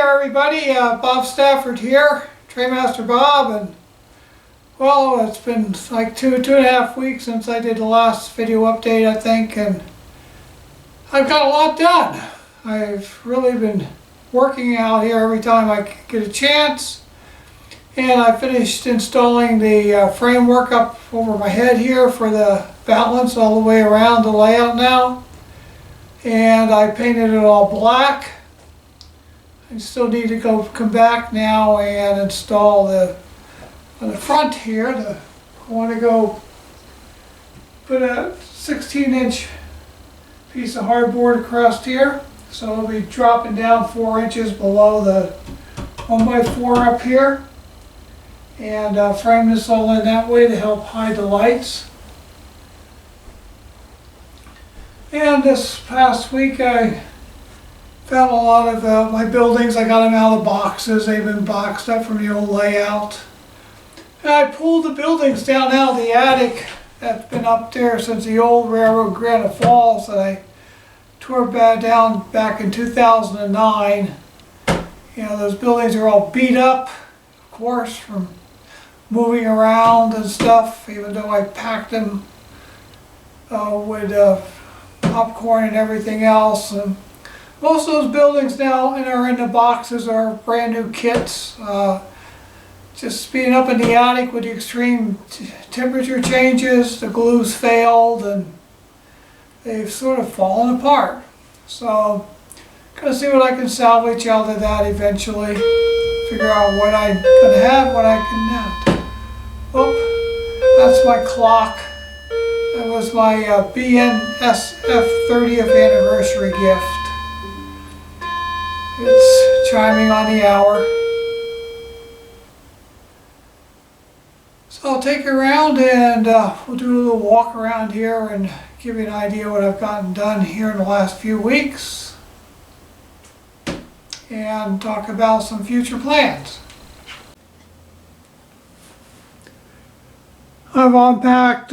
there everybody, Bob Stafford here, Trainmaster Bob, and well, it's been like two and a half weeks since I did the last video update, I think, and I've got a lot done. I've really been working out here every time I get a chance, and I finished installing the framework up over my head here for the valance all the way around the layout now, and I painted it all black. I still need to come back now and install on the front here. I want to go put a 16-inch piece of hardboard across here, so it'll be dropping down 4 inches below the 1x4 up here, and frame this all in that way to help hide the lights. And this past week I found a lot of my buildings. I got them out of the boxes. They've been boxed up from the old layout. And I pulled the buildings down out of the attic that's been up there since the old railroad Granite Falls that I tore down back in 2009. You know, those buildings are all beat up, of course, from moving around and stuff, even though I packed them with popcorn and everything else. And most of those buildings now are in the boxes are brand new kits. Just being up in the attic with the extreme temperature changes, the glue's failed and they've sort of fallen apart. So gonna see what I can salvage out of that eventually. Figure out what I'm gonna have, what I can not. Oh, that's my clock. That was my BNSF 30th anniversary gift. It's chiming on the hour. So I'll take you around and we'll do a little walk around here and give you an idea what I've gotten done here in the last few weeks. And talk about some future plans. I've unpacked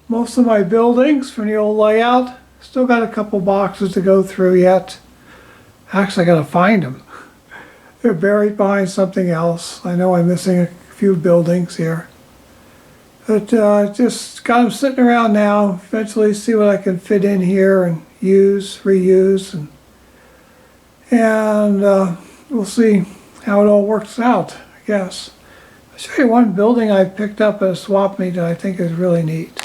most of my buildings from the old layout. Still got a couple boxes to go through yet. Actually, I gotta find them. They're buried behind something else. I know I'm missing a few buildings here. But just got them sitting around now. Eventually see what I can fit in here and use, reuse, and we'll see how it all works out, I guess. I'll show you one building I picked up at a swap meet that I think is really neat.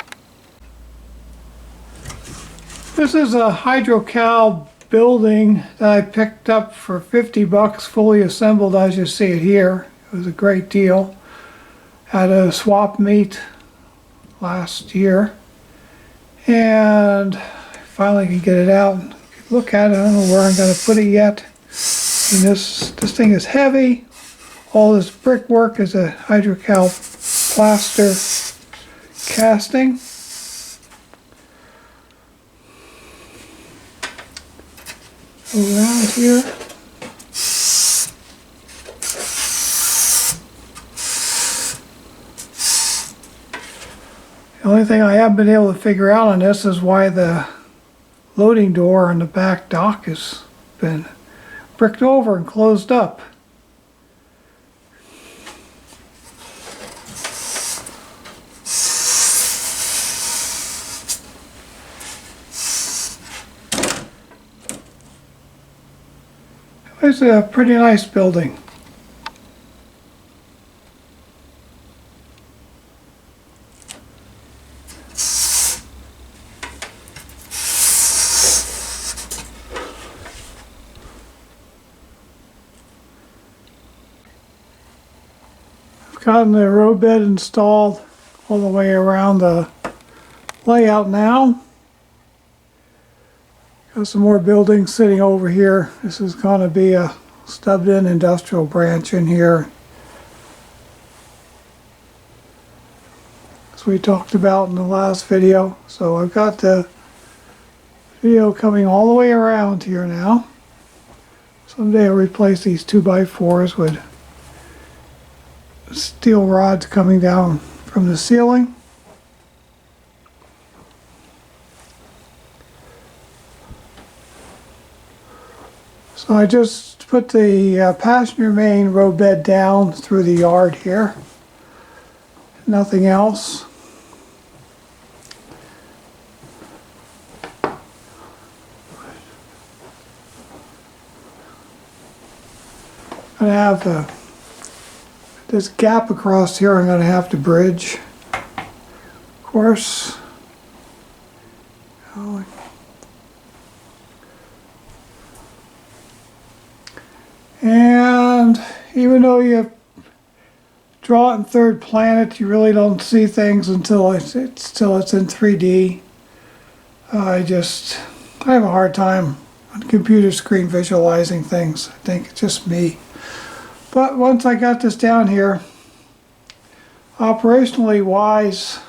This is a hydrocal building that I picked up for 50 bucks, fully assembled as you see it here. It was a great deal. At a swap meet last year, and I finally could get it out and look at it. I don't know where I'm going to put it yet. And this thing is heavy. All this brickwork is a hydrocal plaster casting. Around here. The only thing I haven't been able to figure out on this is why the loading door on the back dock has been bricked over and closed up. It's a pretty nice building. I've gotten the roadbed installed all the way around the layout now. Got some more buildings sitting over here. This is going to be a stubbed-in industrial branch in here, as we talked about in the last video. So I've got the video coming all the way around here now. Someday I'll replace these 2x4s with steel rods coming down from the ceiling. So I just put the passenger main roadbed down through the yard here. Nothing else. I'm going to have this gap across here I'm going to have to bridge. Of course. And even though you draw it in third planet, you really don't see things until it's in 3D. I have a hard time on the computer screen visualizing things. I think it's just me. But once I got this down here, operationally wise,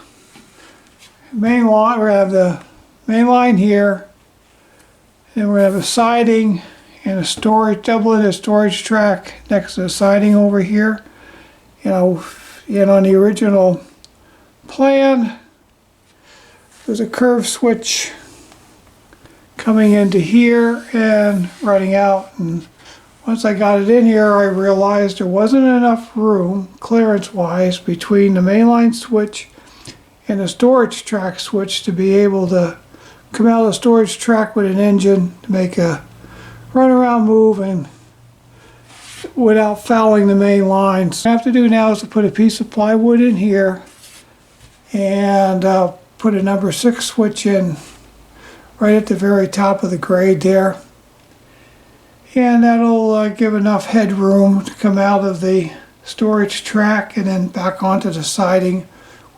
main line, we have the main line here, and we have a siding and a storage, double-ended storage track next to the siding over here. And on the original plan, there's a curve switch coming into here and running out. And once I got it in here, I realized there wasn't enough room, clearance-wise, between the mainline switch and the storage track switch to be able to come out of the storage track with an engine to make a runaround move and without fouling the main lines. What I have to do now is to put a piece of plywood in here and put a number 6 switch in right at the very top of the grade there. And that'll give enough headroom to come out of the storage track and then back onto the siding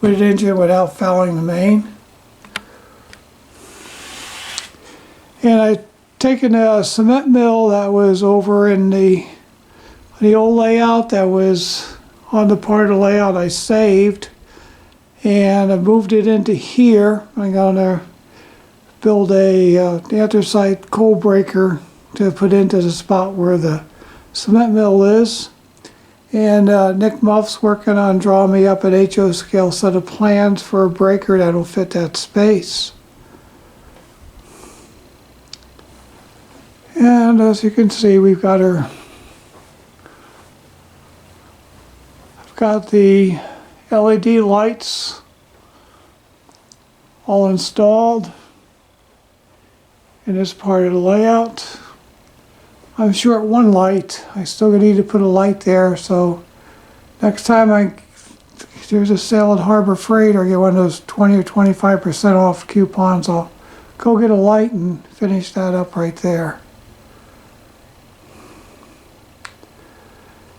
with an engine without fouling the main. And I've taken a cement mill that was over in the old layout that was on the part of the layout I saved, and I moved it into here. I'm going to build a anthracite coal breaker to put into the spot where the cement mill is. And Nick Muff's working on drawing me up an HO scale set of plans for a breaker that'll fit that space. And as you can see, we've got I've got the LED lights all installed in this part of the layout. I'm short one light. I still need to put a light there, so next time there's a sale at Harbor Freight or get one of those 20 or 25% off coupons, I'll go get a light and finish that up right there.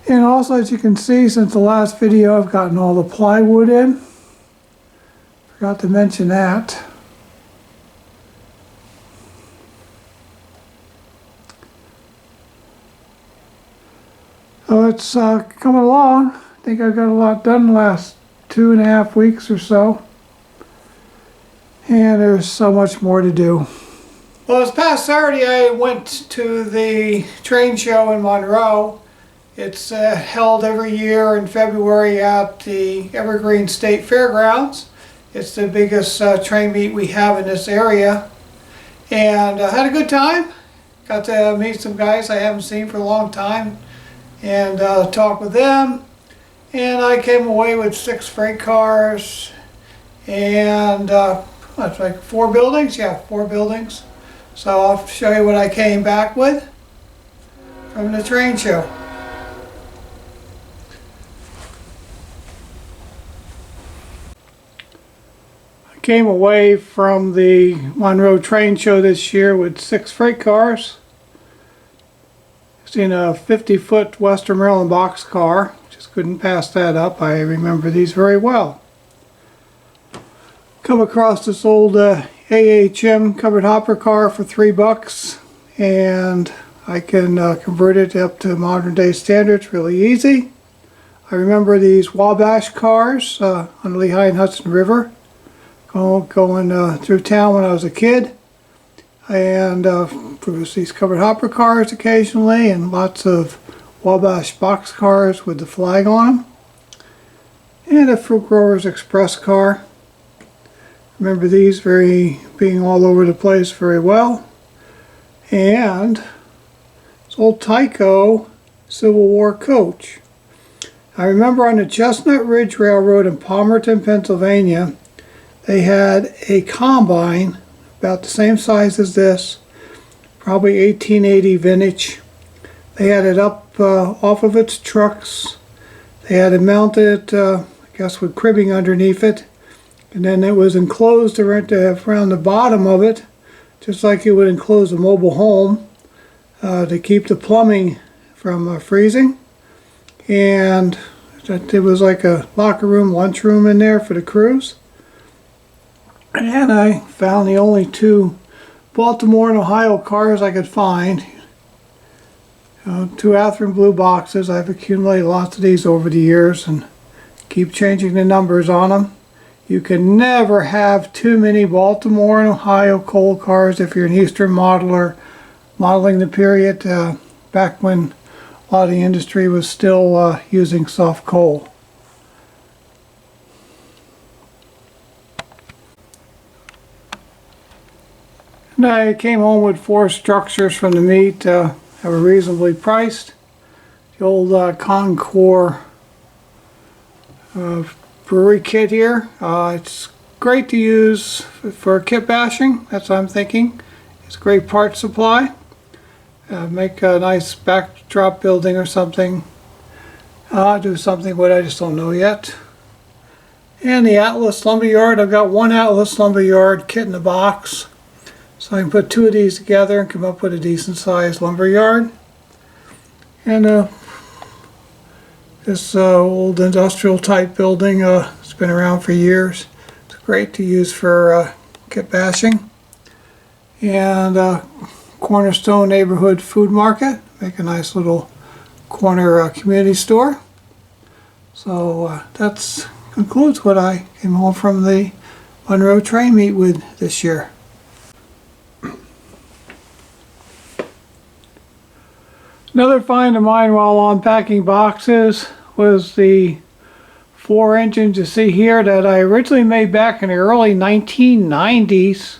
And also, as you can see, since the last video, I've gotten all the plywood in. Forgot to mention that. So it's coming along. I think I've got a lot done the last 2.5 weeks or so. And there's so much more to do. Well, this past Saturday, I went to the train show in Monroe. It's held every year in February at the Evergreen State Fairgrounds. It's the biggest train meet we have in this area. And I had a good time. Got to meet some guys I haven't seen for a long time and talk with them. And I came away with 6 freight cars and that's like 4 buildings? Yeah, 4 buildings. So I'll show you what I came back with from the train show. Came away from the Monroe train show this year with 6 freight cars. Seen a 50-foot Western Maryland boxcar. Just couldn't pass that up. I remember these very well. Come across this old AHM covered hopper car for $3, and I can convert it up to modern day standards really easy. I remember these Wabash cars on the Lehigh and Hudson River. Going through town when I was a kid, and produced these covered hopper cars occasionally, and lots of Wabash box cars with the flag on them, and a Fruit Growers Express car. Remember these being all over the place very well. And It's old Tyco Civil War coach. I remember on the Chestnut Ridge Railroad in Palmerton, Pennsylvania, they had a combine about the same size as this, probably 1880 vintage. They had it up off of its trucks. They had it mounted, I guess, with cribbing underneath it, and then it was enclosed around the bottom of it, just like you would enclose a mobile home, to keep the plumbing from freezing. And there was like a locker room, lunchroom in there for the crews. And I found the only two Baltimore and Ohio cars I could find. Two Athearn blue boxes. I've accumulated lots of these over the years and keep changing the numbers on them. You can never have too many Baltimore and Ohio coal cars if you're an Eastern modeler, modeling the period back when a lot of the industry was still using soft coal. And I came home with 4 structures from the meet that were reasonably priced. The old Concord brewery kit here. It's great to use for kit bashing. That's what I'm thinking. It's a great part supply. Make a nice backdrop building or something. Do something what I just don't know yet. And the Atlas Lumberyard. I've got one Atlas Lumberyard kit in the box. So I can put 2 of these together and come up with a decent sized lumberyard. And this old industrial type building, it's been around for years. It's great to use for kit bashing. And Cornerstone Neighborhood Food Market. Make a nice little corner community store. So that concludes what I came home from the Monroe train meet with this year. Another find of mine while unpacking boxes was the 4 engines you see here that I originally made back in the early 1990s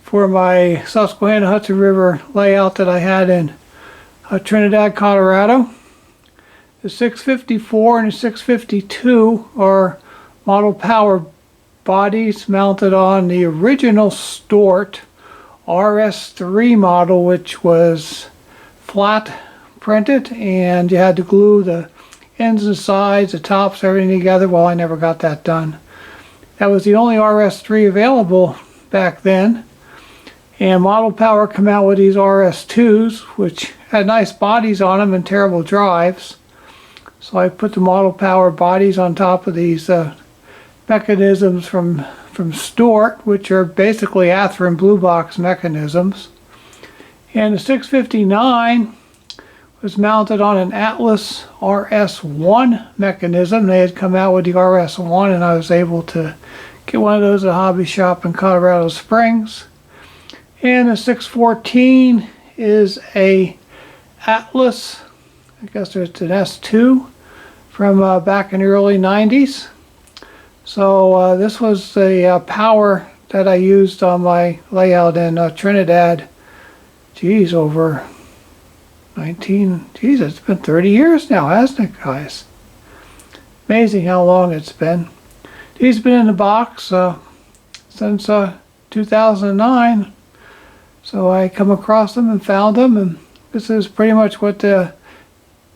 for my Susquehanna Hudson River layout that I had in Trinidad, Colorado. The 654 and the 652 are model power bodies mounted on the original Stort RS3 model, which was flat printed, and you had to glue the ends and sides, the tops, everything together. Well, I never got that done. That was the only RS3 available back then. And Model Power come out with these RS2s, which had nice bodies on them and terrible drives. So I put the Model Power bodies on top of these mechanisms from Stort, which are basically Athearn blue box mechanisms. And the 659 was mounted on an Atlas RS1 mechanism. They had come out with the RS1, and I was able to get one of those at a hobby shop in Colorado Springs. And the 614 is a Atlas, I guess it's an S2 from back in the early 90s. So this was the power that I used on my layout in Trinidad. Geez, over it's been 30 years now, hasn't it, guys? Amazing how long it's been. These have been in the box since 2009. So I come across them and found them, and this is pretty much what the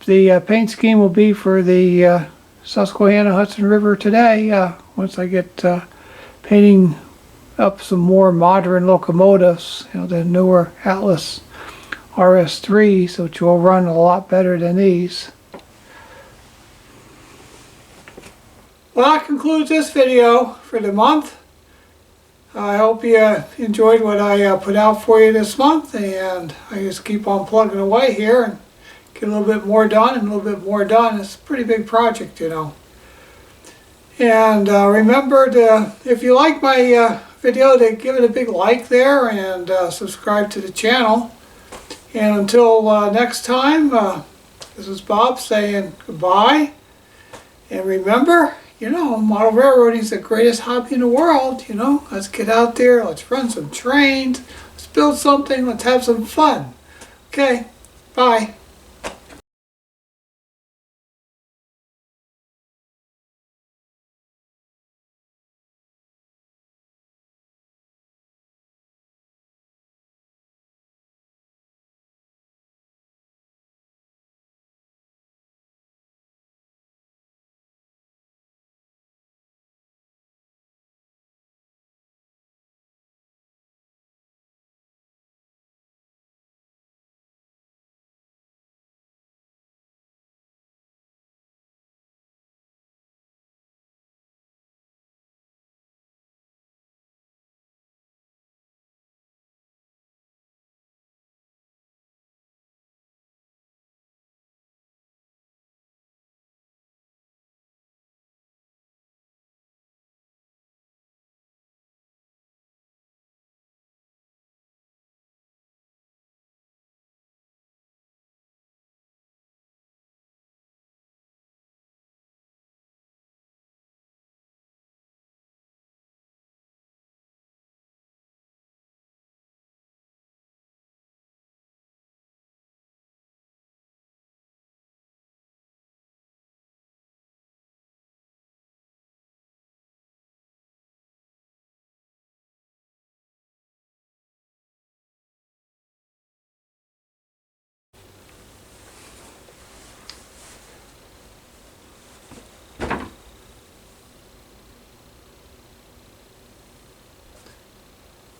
paint scheme will be for the Susquehanna Hudson River today. Once I get painting up some more modern locomotives, the newer Atlas RS3s, which will run a lot better than these. Well, that concludes this video for the month. I hope you enjoyed what I put out for you this month, and I just keep on plugging away here and get a little bit more done and a little bit more done. It's a pretty big project, And remember to, if you like my video, to give it a big like there and subscribe to the channel. And until next time, this is Bob saying goodbye. And remember, model railroading is the greatest hobby in the world. Let's get out there, let's run some trains, let's build something, let's have some fun. Okay, bye. Bye.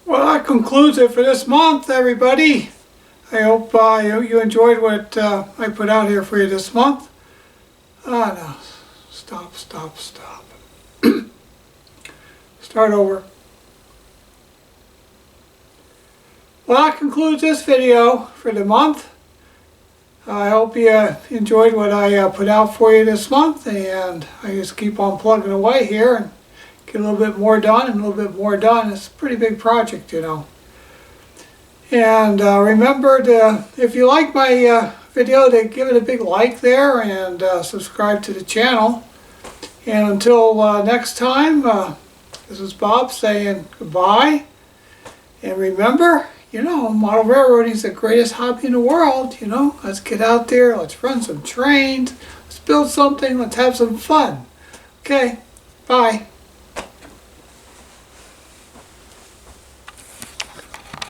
Well, that concludes it for this month, everybody. I hope you enjoyed what I put out here for you this month. No. Stop. Start over. Well, that concludes this video for the month. I hope you enjoyed what I put out for you this month, and I just keep on plugging away here and get a little bit more done and a little bit more done. It's a pretty big project, you know. And remember to, if you like my video, to give it a big like there and subscribe to the channel. And until next time, this is Bob saying goodbye. And remember, you know, model railroading is the greatest hobby in the world. You know, let's get out there, let's run some trains, let's build something, let's have some fun. Okay, bye.